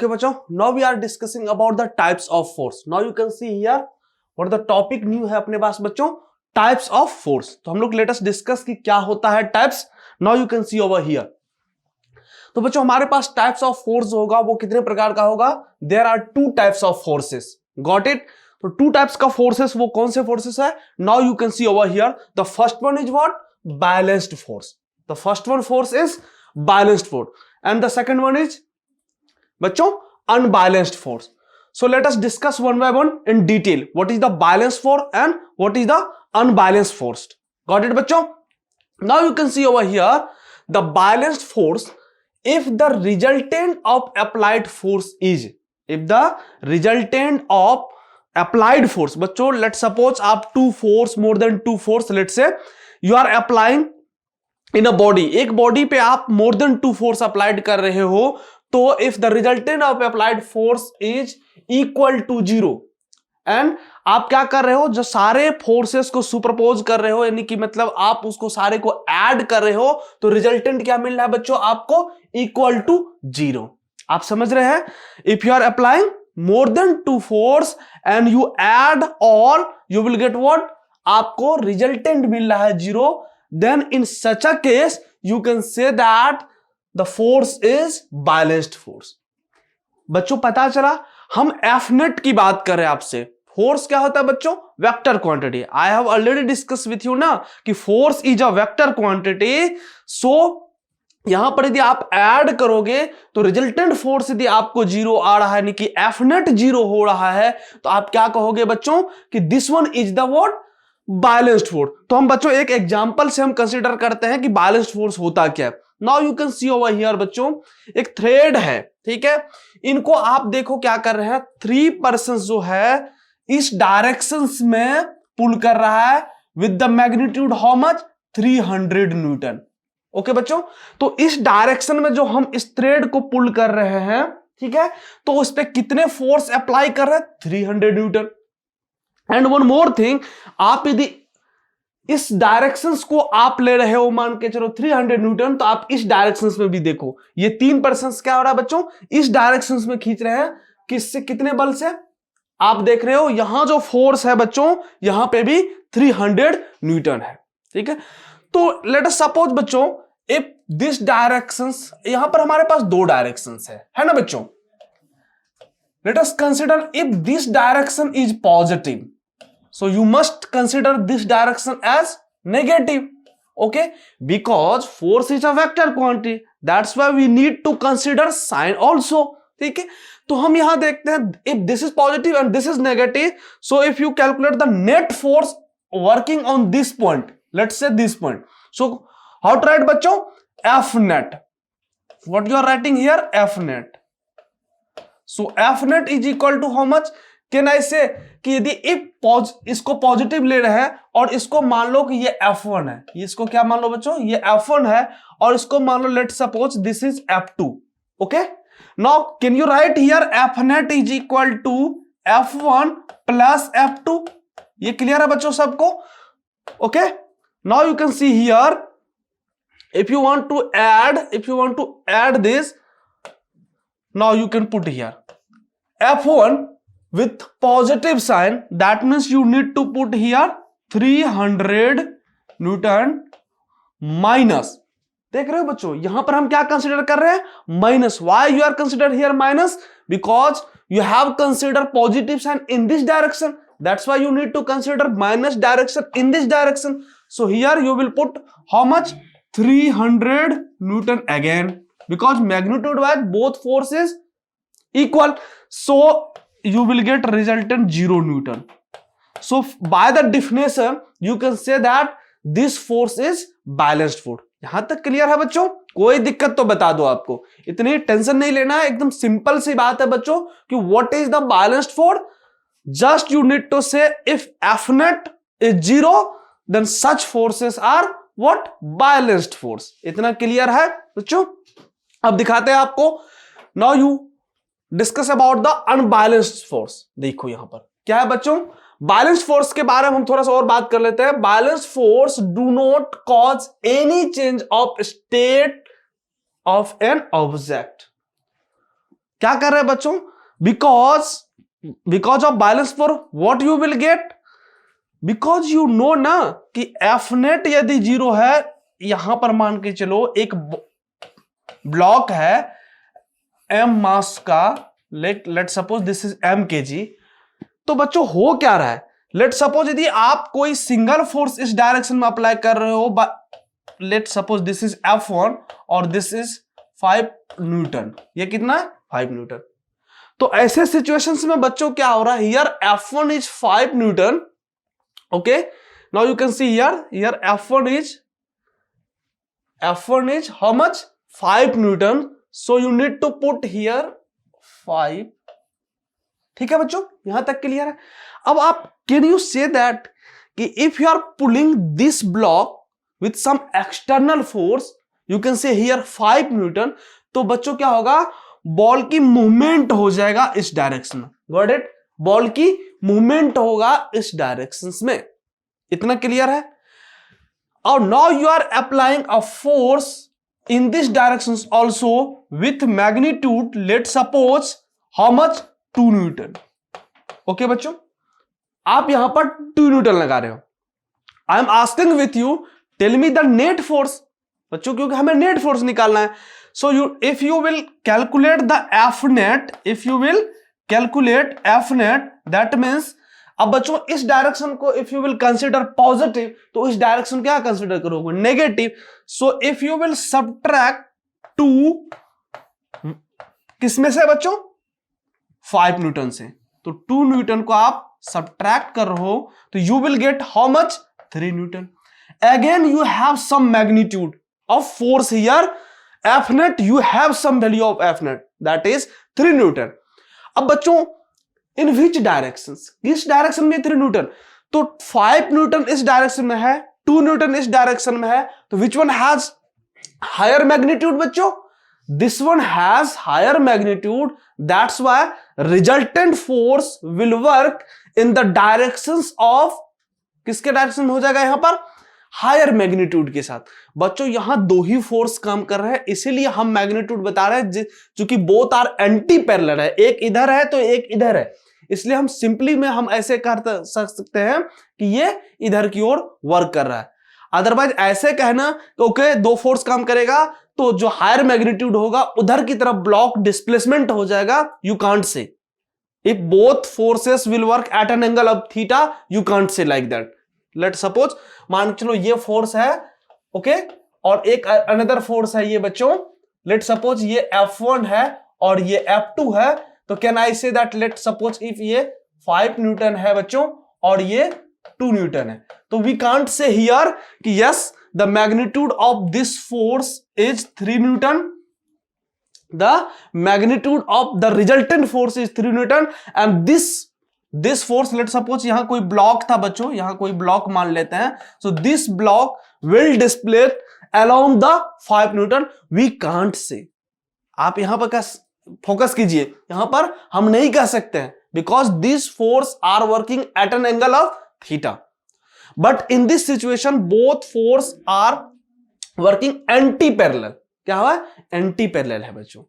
Okay, बच्चों, now we are discussing about the types of force. Now you can see here what the topic new है अपने पास बच्चों, types of force. तो हम लोग latest discuss कि क्या होता है types. Now you can see over here. तो बच्चों हमारे पास टाइप्स ऑफ फोर्स होगा वो कितने प्रकार का होगा. There are two types of forces. Got it. तो टू टाइप्स का फोर्सेस वो कौन से फोर्सेस है. Now you can see over here the first one is what, balanced force. The first one force is balanced force and the second one is बच्चों unbalanced force. So let us discuss one by one in detail. What is the balanced force and what is the unbalanced force? Got it, बच्चों? Now you can see over here the balanced force. If the resultant of applied force is, if the resultant of applied force, बच्चों let's suppose आप two force, more than two force, let's say you are applying in a body. एक body पे आप more than two force applied कर रहे हो, तो if the resultant of applied force is equal to 0 and आप क्या कर रहे हो, जो सारे फोर्सेस को सुपरपोज कर रहे हो, यानी कि मतलब आप उसको सारे को ऐड कर रहे हो, तो रिजल्टेंट क्या मिल रहा है बच्चों आपको, इक्वल टू 0. आप समझ रहे हैं. If you are applying more then two force and you add all, you will get what, आपको रिजल्टेंट मिल रहा है 0. Then in such a case you can say that the force is balanced force. बच्चों पता चला, हम F net की बात कर रहे हैं आपसे. फोर्स क्या होता है बच्चों, vector quantity. I have already discuss with you ना कि force is a vector quantity. So यहां पर यदि आप ऐड करोगे तो रिजल्टेंट फोर्स यदि आपको 0 आ रहा है, यानी कि एफ नेट 0 हो रहा है, तो आप क्या कहोगे बच्चों कि this one is the what, balanced force. तो हम बच्चों एक एग्जांपल से हम कंसीडर करते हैं कि बैलेंस्ड फोर्स होता क्या है. Now you can see over here बच्चों, एक थ्रेड है, ठीक है. इनको आप देखो क्या कर रहे हैं, 3 पर्सन्स जो है इस डायरेक्शंस में पुल कर रहा है with the magnitude how much, 300 Newton. Okay बच्चों, तो इस डायरेक्शन में जो हम इस थ्रेड को पुल कर रहे हैं, ठीक है, तो उस पर कितने फोर्स अप्लाई कर रहे हैं, 300 Newton. And one more thing, आप यदि इस डायरेक्शंस को आप ले रहे हो, मान के चलो 300 न्यूटन, तो आप इस डायरेक्शंस में भी देखो, ये 3 पर्सन्स क्या हो रहा है बच्चों, इस डायरेक्शंस में खींच रहे हैं. किससे, कितने बल से, आप देख रहे हो यहां जो फोर्स है बच्चों, यहां पे भी 300 न्यूटन है, ठीक है. तो लेट अस सपोज बच्चों, इफ दिस डायरेक्शंस, यहां पर हमारे पास 2 डायरेक्शंस है ना बच्चों. Let us consider if this direction is positive, so you must consider this direction as negative. Okay, because force is a vector quantity, that's why we need to consider sign also. ठीक है, तो हम यहां देखते हैं if this is positive and this is negative, so if you calculate the net force working on this point, let's say this point, so how to write बच्चों, F net. What you are writing here, F net. So F net is equal to how much, can I से कि यदि इसको positive ले रहे हैं और इसको मान लो कि ये F1 है, इसको क्या मान लो बच्चों, ये F1 है, और इसको मान लो let suppose this is F2. Okay, now can you write here F net is equal to F1 plus F2. ये क्लियर है बच्चों सबको. Okay, now you can see here, if you want to add this, now you can put here F1 with positive sign, that means you need to put here 300 Newton minus. देख रहे हो बच्चों, यहां पर हम क्या कंसीडर कर रहे हैं, minus. Why you are consider here minus, because you have consider positive sign in this direction, that's why you need to consider minus direction in this direction. So here you will put how much, 300 newton again, because magnitude wise both forces equal, so you will get resultant 0 Newton. So by the definition you can say that this force is balanced force. यहां तक clear है बच्चों, कोई दिक्कत तो बता दो आपको, इतनी टेंशन नहीं लेना है, एकदम सिंपल सी बात है बच्चों कि what is the balanced force, just you need to say if F net is 0 then such forces are what, balanced force. इतना क्लियर है बच्चों. अब दिखाते हैं आपको. Now you discuss about the unbalanced force. देखो यहां पर क्या है बच्चों, बैलेंस्ड फोर्स के बारे में हम थोड़ा सा और बात कर लेते हैं. Balanced force do not cause any change of state of an object. क्या कर रहे हैं बच्चों? Because of balance force what you will gate, because you know ना कि एफ नेट यदि 0 है, यहां पर मान के चलो एक ब्लॉक है m मास का, late suppose this is m kg, तो बच्चों हो क्या रहा है? लेट सपोज यदि आप कोई सिंगल फोर्स इस डायरेक्शन में अप्लाई कर रहे हो, late suppose this is F1 और दिस इज 5 न्यूटन, ये कितना है? 5 न्यूटन। तो ऐसे सिचुएशंस में बच्चों क्या हो रहा है? Here F1 is 5 newton, okay, now you can see here F1 is how much? 5 newton, so you need to put here 5। ठीक है बच्चों, यहां तक क्लियर है? अब आप कैन यू से दैट कि if you are pulling this block with some external force, you can say here 5 newton, तो बच्चों क्या होगा? बॉल की मूवमेंट हो जाएगा इस डायरेक्शन में। Got it? बॉल की मूवमेंट होगा इस डायरेक्शन में। इतना क्लियर है? और now you are applying a force in this directions also with magnitude, let's suppose how much? 2 newton. Okay बच्चों, आप यहां पर 2 न्यूटन लगा रहे हो। I am asking with you, tell me the net force बच्चों, क्योंकि हमें नेट फोर्स निकालना है। So if you will calculate the F net, if you will calculate F net, that means, अब बच्चों इस डायरेक्शन को if you will consider positive, तो इस डायरेक्शन क्या कंसीडर करोगे? Negative. So if you will subtract 2 किसमें से बच्चों? 5 न्यूटन से, तो 2 न्यूटन को आप सब्ट्रैक्ट कर रहे हो, तो you will get how much? 3 newton. Again you have some magnitude of force here, F net, you have some value of F net, that is 3 newton. अब बच्चों इन विच डायरेक्शन? किस डायरेक्शन में 3 न्यूटन? तो 5 Newton इस direction में है, 2 Newton इस direction में है, तो which one has higher magnitude बच्चों? This one has higher magnitude, that's why resultant force will work in the directions of, किसके डायरेक्शन में हो जाएगा यहां पर? हायर मैग्नीट्यूड के साथ। बच्चों यहां 2 ही फोर्स काम कर रहे हैं, इसीलिए हम मैग्नीट्यूड बता रहे हैं, क्योंकि बोथ आर एंटी पैरेलल है, एक इधर है तो एक इधर है, इसलिए हम सिंपली में हम ऐसे कर सकते हैं कि ये इधर की ओर वर्क कर रहा है। अदरवाइज ऐसे कहना कि ओके 2 फोर्स काम करेगा तो जो हायर मैग्नीट्यूड होगा उधर की तरफ ब्लॉक डिस्प्लेसमेंट हो जाएगा, यू कांट से। If both forces will work at an angle of theta, you can't से लाइक दैट। लेट सपोज मान चलो ये फोर्स है, ओके, और एक अनदर फोर्स है ये बच्चों, लेट सपोज ये F1 है और ये F2 है, तो can I say that let suppose if ये 5 न्यूटन है बच्चों और ये 2 न्यूटन है, तो वी कांट से हियर कि yes the magnitude of this force is 3 Newton, the magnitude of the resultant force is 3 Newton, and this force, let suppose यहां कोई ब्लॉक था बच्चों, यहां कोई ब्लॉक मान लेते हैं, so this block will displace along the 5 newton, we can't say. आप यहां पर फोकस कीजिए, यहां पर हम नहीं कह सकते हैं, because this force are working at an angle of theta, but in this situation both force are working anti parallel. क्या हुआ? एंटी पैरेलल है बच्चों।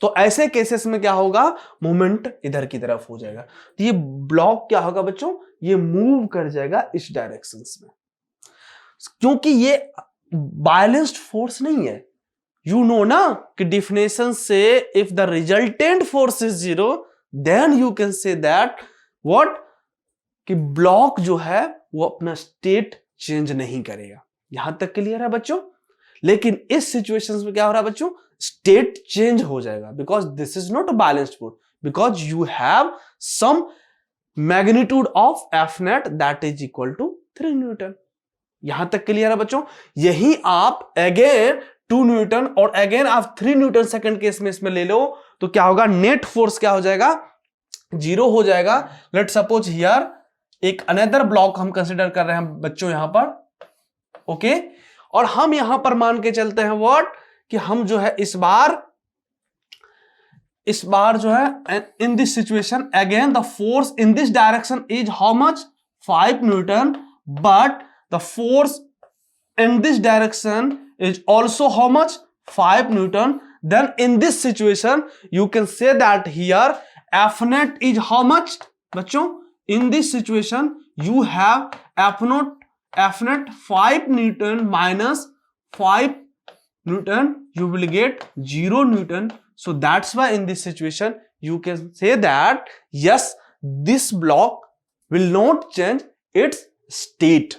तो ऐसे केसेस में क्या होगा? मूवमेंट इधर की तरफ हो जाएगा, तो ये ब्लॉक क्या होगा बच्चों? ये मूव कर जाएगा इस डायरेक्शन में, क्योंकि ये बैलेंस्ड फोर्स नहीं है। यू नो ना कि डिफिनेशन से if the resultant force is 0 then you can say that what, कि ब्लॉक जो है वो अपना स्टेट चेंज नहीं करेगा। यहां तक क्लियर है बच्चों? लेकिन इस सिचुएशन में क्या हो रहा है बच्चों? स्टेट चेंज हो जाएगा, because this is not a balanced force, because you have some magnitude of F net that is equal to 3 newton. यहां तक क्लियर है बच्चों? यही आप अगेन 2 न्यूटन और अगेन आप 3 न्यूटन सेकंड केस में इसमें ले लो, तो क्या होगा? नेट फोर्स क्या हो जाएगा? 0 हो जाएगा। लेट सपोज हियर एक अनदर ब्लॉक हम कंसिडर कर रहे हैं बच्चों यहां पर, ओके, और हम यहां पर मान के चलते हैं व्हाट, कि हम जो है इस बार जो है इन this situation again the force in this direction is how much? 5 Newton, but the force in this direction is also how much? 5 Newton, then in this situation you can say that here F net is how much बच्चों? In this situation you have F net 5 Newton minus 5 Newton, you will get 0 Newton. So that's why in this situation you can say that yes, this block will not change its state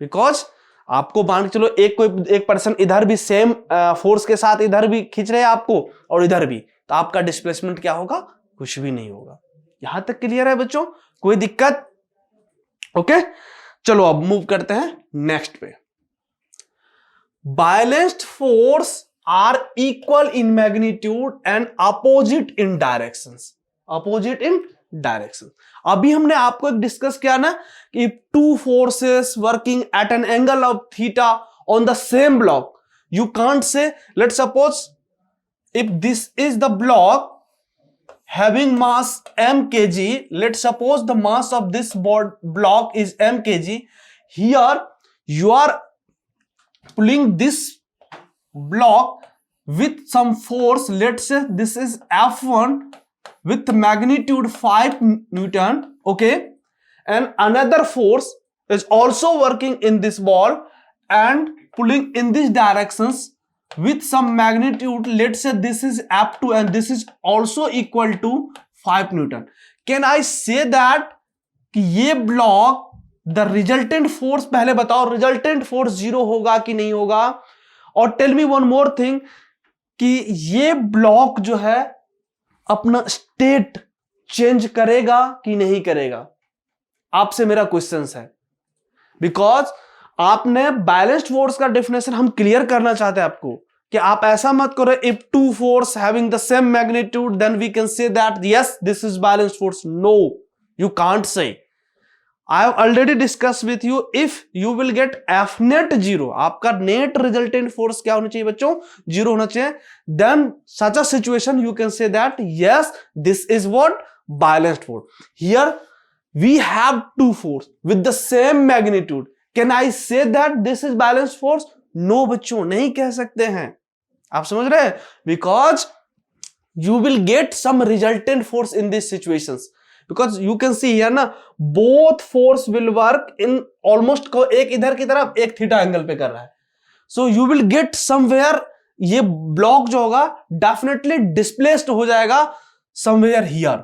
because आपको मान के चलो एक person इधर भी same force के साथ इधर भी खींच रहे हैं आपको और इधर भी, तो आपका डिस्प्लेसमेंट क्या होगा? कुछ भी नहीं होगा। यहां तक क्लियर है बच्चों? कोई दिक्कत? ओके, चलो अब मूव करते हैं नेक्स्ट पे। Balanced force are equal in magnitude and opposite in directions. Opposite in direction. अभी हमने आपको एक डिस्कस किया ना कि two forces working at an angle of theta on the same block, you can't say let's suppose if this is the block having mass m kg, let's suppose the mass of this block is m kg. Here you are pulling this block with some force, let's say this is F1 with magnitude 5 Newton, okay, and another force is also working in this ball and pulling in these directions with some magnitude, let's say this is F2 and this is also equal to 5 Newton. Can I say that कि ये block the resultant force, पहले बताओ resultant force 0 होगा कि नहीं होगा? और tell me one more thing कि ये ब्लॉक जो है अपना स्टेट चेंज करेगा कि नहीं करेगा? आपसे मेरा क्वेश्चन है, बिकॉज आपने बैलेंस्ड फोर्स का डेफिनेशन हम क्लियर करना चाहते हैं आपको कि आप ऐसा मत करो if two force having the same magnitude then we can say that yes this is balanced force. No, you can't say. I have already discuss with you, if you will get F net 0, आपका net resultant force क्या होना चाहिए बच्चों? 0 होना चाहिए। Then such a situation you can say that yes this is what? Balanced force. Here we have two force with the same magnitude, can I say that this is balanced force? No बच्चों, नहीं कह सकते हैं। आप समझ रहे हैं? Because you will get some resultant force in this situations, because you can see here ना both force will work in almost, एक इधर की तरफ एक थीटा एंगल पे कर रहा है। सो यू विल गेट समवेयर, ये ब्लॉक जो होगा डेफिनेटली डिस्प्लेस्ड हो जाएगा समवेयर हियर,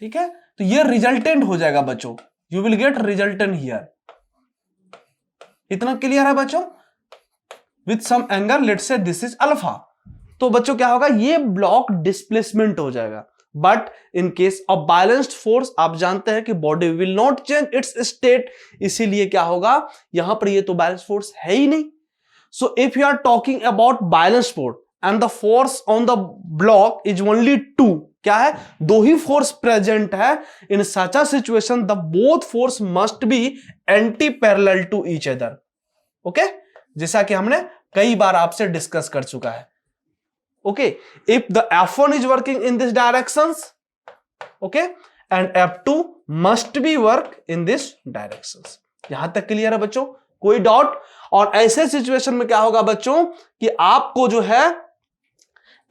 ठीक है? तो ये रिजल्टेंट हो जाएगा बच्चों, you will get resultant here. इतना क्लियर है बच्चों? With some angle, let's say this is alpha, तो बच्चों क्या होगा? ये ब्लॉक डिस्प्लेसमेंट हो जाएगा। But in case of balanced force आप जानते हैं कि body will not change its state, इसीलिए क्या होगा यहां पर? ये तो बैलेंस्ड फोर्स है ही नहीं। So if you are talking about balanced force and the force on the block is only 2, क्या है? 2 ही फोर्स प्रेजेंट है। In such a situation the both force must be anti parallel to each other, okay, जैसा कि हमने कई बार आपसे discuss कर चुका है। Okay, if the F1 is working in this directions, okay, and F2 must be work in this directions. यहां तक क्लियर है बच्चों? कोई डाउट? और ऐसे सिचुएशन में क्या होगा बच्चों कि आपको जो है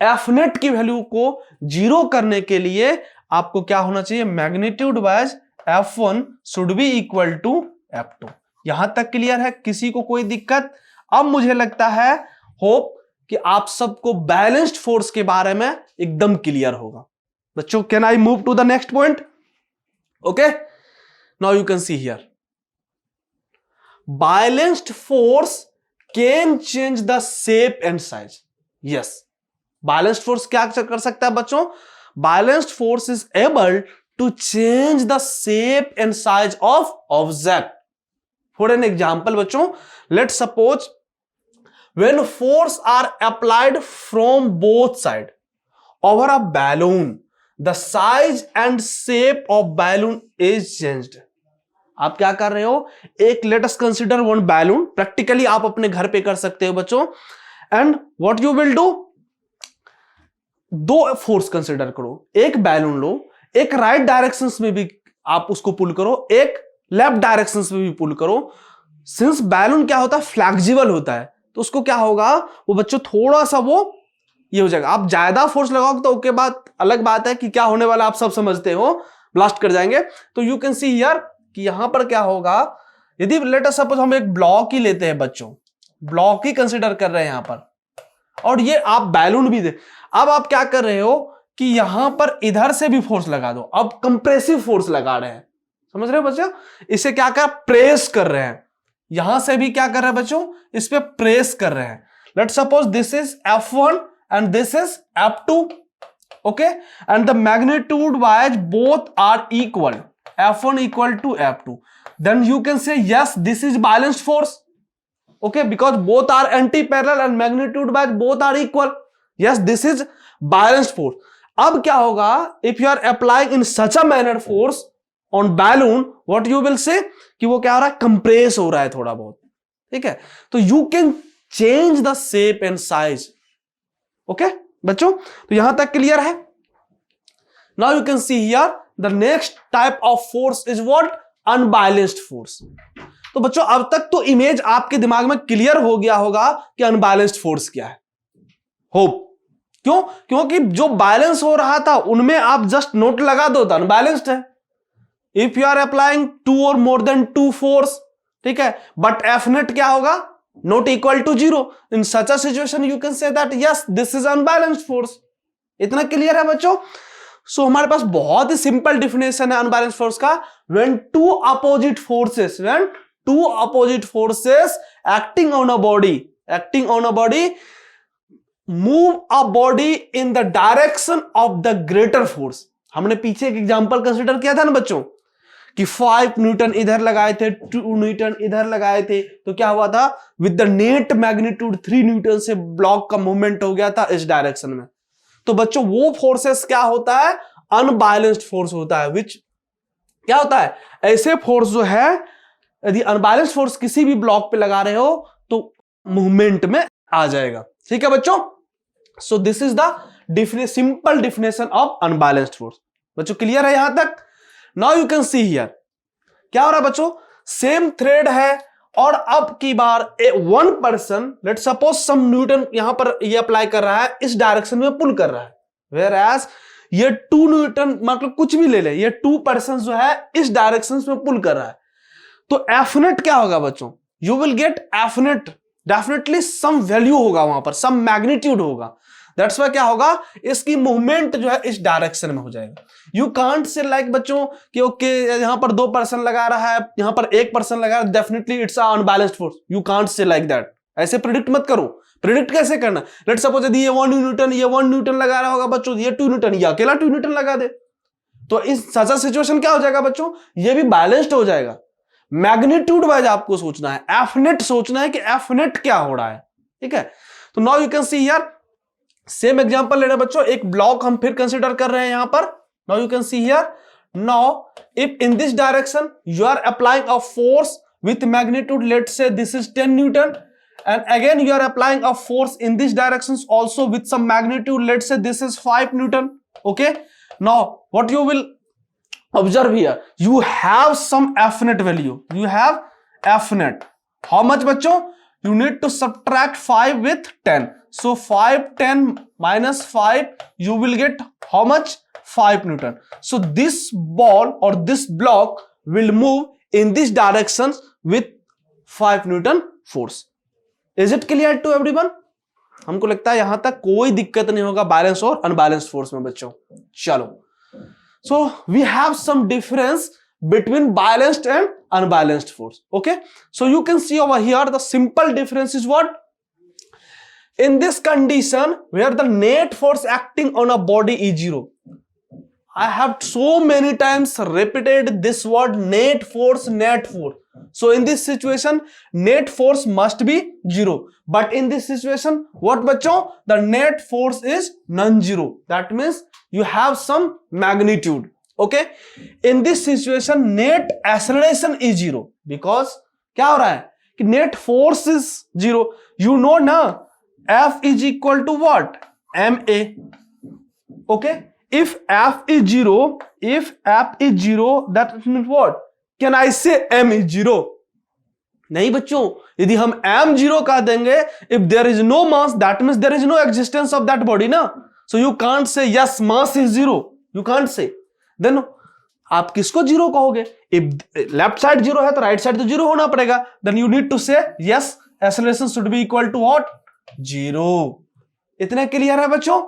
F नेट की वैल्यू को 0 करने के लिए आपको क्या होना चाहिए? Magnitude wise F1 should be equal to F2। यहां तक क्लियर है? किसी को कोई दिक्कत? अब मुझे लगता है होप कि आप सबको बैलेंस्ड फोर्स के बारे में एकदम क्लियर होगा बच्चों। Can I move to the next point? Okay, now you can see here balanced force can change the shape and size. Yes, balanced force क्या कर सकता है बच्चों? Balanced force is able to change the shape and size of object. For an example बच्चों, let's suppose when force are applied from both side over a balloon, the size and shape of balloon is changed. आप क्या कर रहे हो? एक let us consider one balloon, practically आप अपने घर पे कर सकते हो बच्चों। and what you will do, 2 force consider करो, एक बैलून लो, एक राइट डायरेक्शन में भी आप उसको पुल करो, एक लेफ्ट डायरेक्शन में भी पुल करो। सिंस बैलून क्या होता है? फ्लेक्सिबल होता है, तो उसको क्या होगा? वो बच्चों थोड़ा सा वो ये हो जाएगा। आप ज्यादा फोर्स लगाओगे तो ओके, बात अलग बात है कि क्या होने वाला आप सब समझते हो, ब्लास्ट कर जाएंगे। तो यू कैन सी हियर कि यहां पर क्या होगा, यदि लेट अस सपोज हम एक ब्लॉक ही लेते हैं बच्चों, ब्लॉक ही कंसिडर कर रहे हैं यहां पर, और ये आप बैलून भी दे, अब आप क्या कर रहे हो कि यहां पर इधर से भी फोर्स लगा दो, अब कंप्रेसिव फोर्स लगा रहे हैं, समझ रहे हो बच्चों, इसे क्या कर प्रेस कर रहे हैं, यहां से भी क्या कर रहे हैं बच्चों, इस पे प्रेस कर रहे हैं। Late suppose this is F1 and this is F2, okay, and the magnitude wise both are equal, F1 equal to F2, then you can say yes, this is balanced force, okay, because both are anti-parallel and magnitude wise both are equal, yes, this is balanced force. अब क्या होगा, if you are applying in such a manner force on balloon, what you will say कि वो क्या हो रहा है, compress हो रहा है थोड़ा बहुत, ठीक है। तो you can change the shape and size, okay बच्चों, तो यहां तक क्लियर है। Now you can see here the next type of force is what, unbalanced force. तो बच्चों अब तक तो इमेज आपके दिमाग में क्लियर हो गया होगा कि अनबैलेंस्ड फोर्स क्या है, होप, क्यों, क्योंकि जो बैलेंस हो रहा था उनमें आप जस्ट नोट लगा दो तो अनबैलेंस्ड है। इफ यू आर अप्लाइंग 2 और मोर देन 2 फोर्स, ठीक है, बट एफ नेट क्या होगा, not equal to 0. In such a situation you can say that yes, this is unbalanced force. इतना क्लियर है बच्चों। सो हमारे पास बहुत ही सिंपल डिफिनेशन है अनबैलेंस्ड फोर्स का, when two opposite forces acting on a body move a body in the direction of the greater force। हमने पीछे एक एग्जांपल कंसीडर किया था ना बच्चों कि 5 न्यूटन इधर लगाए थे, 2 न्यूटन इधर लगाए थे, तो क्या हुआ था, with the net magnitude 3 Newton से ब्लॉक का मूवमेंट हो गया था इस डायरेक्शन में। तो बच्चों वो फोर्सेस क्या होता है, अनबैलेंस्ड फोर्स होता है, विच क्या होता है, ऐसे फोर्स जो है, यदि अनबैलेंस्ड फोर्स किसी भी ब्लॉक पे लगा रहे हो तो मूवमेंट में आ जाएगा, ठीक है बच्चों। So this is the simple definition of unbalanced force. बच्चों क्लियर है यहां तक। Now you can see here क्या हो रहा है बच्चों, सेम थ्रेड है और अब की बार one person let suppose some newton यहां पर ये अप्लाई कर रहा है, इस डायरेक्शन में पुल कर रहा है, वेयर एज ये 2 न्यूटन मतलब कुछ भी ले ले, ये 2 पर्सन जो है इस डायरेक्शन में पुल कर रहा है, तो एफ नेट क्या होगा बच्चों, you will get F net definitely some value होगा वहां पर, सम मैग्नीट्यूड होगा, दैट्स वाई क्या होगा, इसकी मूवमेंट जो है इस डायरेक्शन में हो जाएगा। यू कांट से लाइक बच्चों कि ओके यहां पर 2 पर्सन लगा रहा है, यहां पर 1 पर्सन लगा रहा है, definitely it's a unbalanced force, you can't से लाइक दैट, ऐसे प्रेडिक्ट मत करो। प्रेडिक्ट कैसे करना, लेट सपोज यदि ये 1 न्यूटन लगा रहा होगा बच्चों, ये 2 न्यूटन, ये अकेला 2 न्यूटन लगा दे, तो इस सचा सिचुएशन क्या हो जाएगा बच्चों, ये भी बैलेंस्ड हो जाएगा। मैग्नीट्यूड वाइज आपको सोचना है, एफ नेट सोचना है कि एफ नेट क्या हो रहा है, ठीक है। तो now you can see here same example ले रहे हैं बच्चों, एक ब्लॉक हम फिर कंसीडर कर रहे हैं यहां पर। Now you can see here, now if in this direction you are applying a force with magnitude, let's say this is 10 newton, and again you are applying a force in this directions also with some magnitude, let's say this is 5 Newton, okay. Now what you will observe here, you have some F net value, you have F net, how much बच्चों, you need to subtract 5 with 10, so 5 10 minus 5 you will get how much, 5 Newton. So this ball or this block will move in this direction with 5 Newton force. Is it clear to everyone? हमको लगता है यहां तक कोई दिक्कत नहीं होगा balance और अनबैलेंस्ड फोर्स में बच्चों। चलो, so we have some difference between balanced and unbalanced force, okay. So you can see over here the simple difference is what, in this condition where the net force acting on a body is 0, I have so many times repeated this word net force. So in this situation net force must be 0, but in this situation what bachcho, the net force is non-zero, that means you have some magnitude, okay. In this situation net acceleration is 0, because क्या हो रहा है कि net force is 0, you know ना, F is equal to what, ma, okay. If F is 0, that means what, can I say m is 0, नहीं बच्चों, यदि हम m0 कह देंगे, if there is no mass that means there is no existence of that body ना, so you can't say yes mass is zero, you can't say. Then आप किसको zero कहोगे? इफ लेफ्ट साइड जीरो है तो right side तो zero होना पड़ेगा, then you need to say yes acceleration should be equal to what? Zero. इतना clear है बच्चों?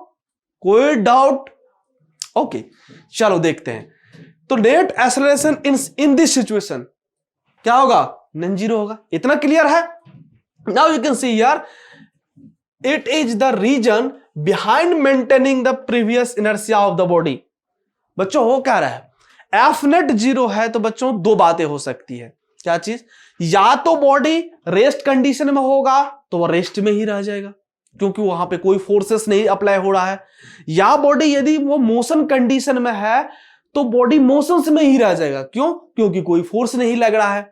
कोई डाउट? ओके, चलो देखते हैं। तो net acceleration in this situation क्या होगा? नॉन जीरो होगा। इतना क्लियर है? Now you can see here it is the reason behind maintaining the previous inertia of the body. बच्चों हो क्या रहा है? एफ नेट जीरो है तो बच्चों दो बातें हो सकती है। क्या चीज? या तो बॉडी रेस्ट कंडीशन में होगा तो वह रेस्ट में ही रह जाएगा क्योंकि वहां पे कोई फोर्सेस नहीं अप्लाई हो रहा है, या बॉडी यदि वो मोशन कंडीशन में है तो बॉडी मोशन में ही रह जाएगा। क्यों? क्योंकि कोई फोर्स नहीं लग रहा है।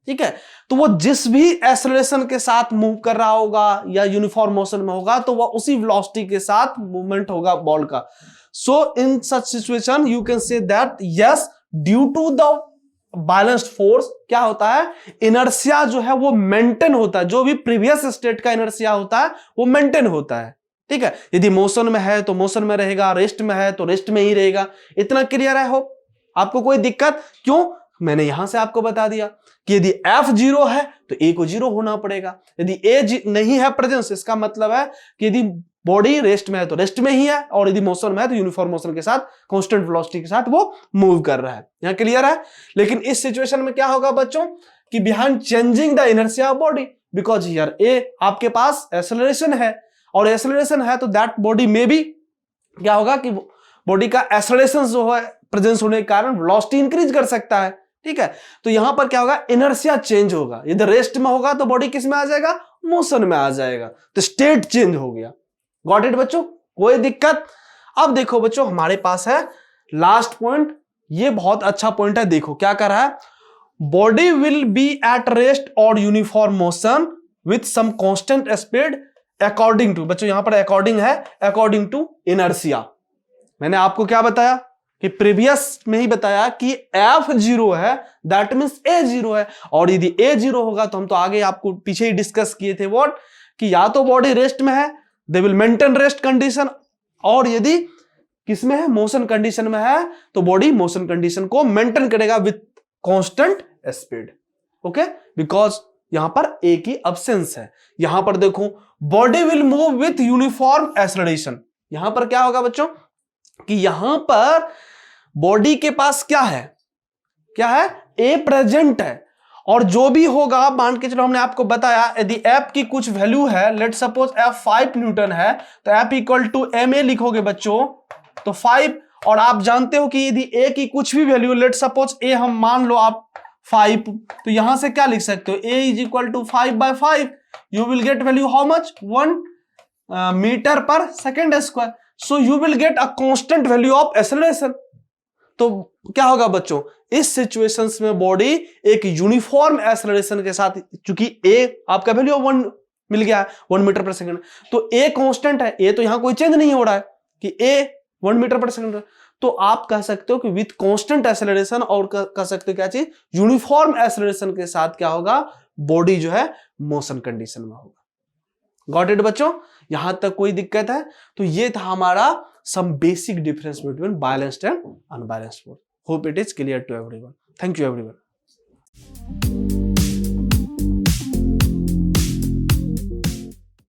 ठीक है, तो वो जिस भी एक्सेलरेशन के साथ मूव कर रहा होगा या यूनिफॉर्म मोशन में होगा तो वह उसी वेलोसिटी के साथ मूवमेंट होगा बॉल का। So in such situation you can say that yes due to the balanced force क्या होता है? इनर्शिया जो है वो मेंटेन होता है। जो भी प्रीवियस स्टेट का इनर्शिया होता है वो मेंटेन होता है। ठीक है, यदि मोशन में है तो मोशन में रहेगा, रेस्ट में है तो रेस्ट में ही रहेगा। इतना क्लियर है? हो आपको कोई दिक्कत? क्यों? मैंने यहां से आपको बता दिया कि यदि F जीरो है तो A को जीरो होना पड़ेगा। यदि A नहीं है प्रेजेंस, इसका मतलब है कि यदि बॉडी रेस्ट में है तो रेस्ट में ही है, और यदि मोशन में है तो यूनिफॉर्म मोशन के साथ कांस्टेंट वेलोसिटी के साथ वो मूव कर रहा है। यहां क्लियर है? लेकिन इस सिचुएशन में क्या होगा बच्चों कि behind changing the inertia of body, because here A आपके पास एक्सेलरेशन है, और एक्सेलरेशन है तो दैट बॉडी में भी क्या होगा कि बॉडी का एक्सेलरेशन जो है प्रेजेंस होने के कारण वेलोसिटी इंक्रीज कर सकता है। ठीक है, तो यहां पर क्या होगा? इनर्शिया चेंज होगा। यदि रेस्ट में होगा तो बॉडी किस में आ जाएगा? मोशन में आ जाएगा, तो स्टेट चेंज हो गया। गॉट इट बच्चों? कोई दिक्कत? अब देखो बच्चों हमारे पास है लास्ट पॉइंट, ये बहुत अच्छा पॉइंट है। देखो क्या कर रहा है? Body will be at rest और uniform motion with some constant speed according to, बच्चों यहां पर अकॉर्डिंग है, अकॉर्डिंग टू इनर्शिया। मैंने आपको क्या बताया कि प्रीवियस में ही बताया कि F जीरो है दैट मींस A जीरो है, और यदि A जीरो होगा तो हम तो आगे आपको पीछे ही डिस्कस किए थे व्हाट कि या तो बॉडी रेस्ट में है they will maintain rest condition, और यदि किसमें है? मोशन कंडीशन में है तो बॉडी मोशन कंडीशन को मेंटेन करेगा with constant speed. Okay, because यहां पर A की अब्सेंस है। यहां पर देखो body will move with uniform acceleration. यहां पर क्या होगा बच्चों कि यहां पर बॉडी के पास क्या है? क्या है? A प्रेजेंट है, और जो भी होगा मान के चलो हमने आपको बताया यदि F की कुछ वैल्यू है, लेट सपोज F 5 न्यूटन है तो F इक्वल टू ma लिखोगे बच्चों तो 5, और आप जानते हो कि यदि A की कुछ भी वैल्यू, लेट सपोज A हम मान लो आप 5, तो यहां से क्या लिख सकते हो? A is equal to 5/5, you will get value how much? 1 metre per second square. So you will get a constant value of acceleration. तो क्या होगा बच्चों इस सिचुएशंस में? बॉडी एक यूनिफॉर्म एक्सेलरेशन के साथ, चूंकि A आपका वैल्यू 1 मिल गया है 1 मीटर पर सेकंड, तो A कांस्टेंट है, A तो यहां कोई चेंज नहीं हो रहा है कि A 1 मीटर पर सेकंड, तो आप कह सकते हो कि विथ कांस्टेंट एक्सेलरेशन, और कह सकते हो क्या चीज? यूनिफॉर्म एक्सेलरेशन के साथ क्या होगा? बॉडी जो है मोशन कंडीशन में होगा। गॉट इट बच्चों? यहां तक कोई दिक्कत है? तो ये था हमारा some basic difference between balanced and unbalanced force. Hope it is clear to everyone. Thank you everyone.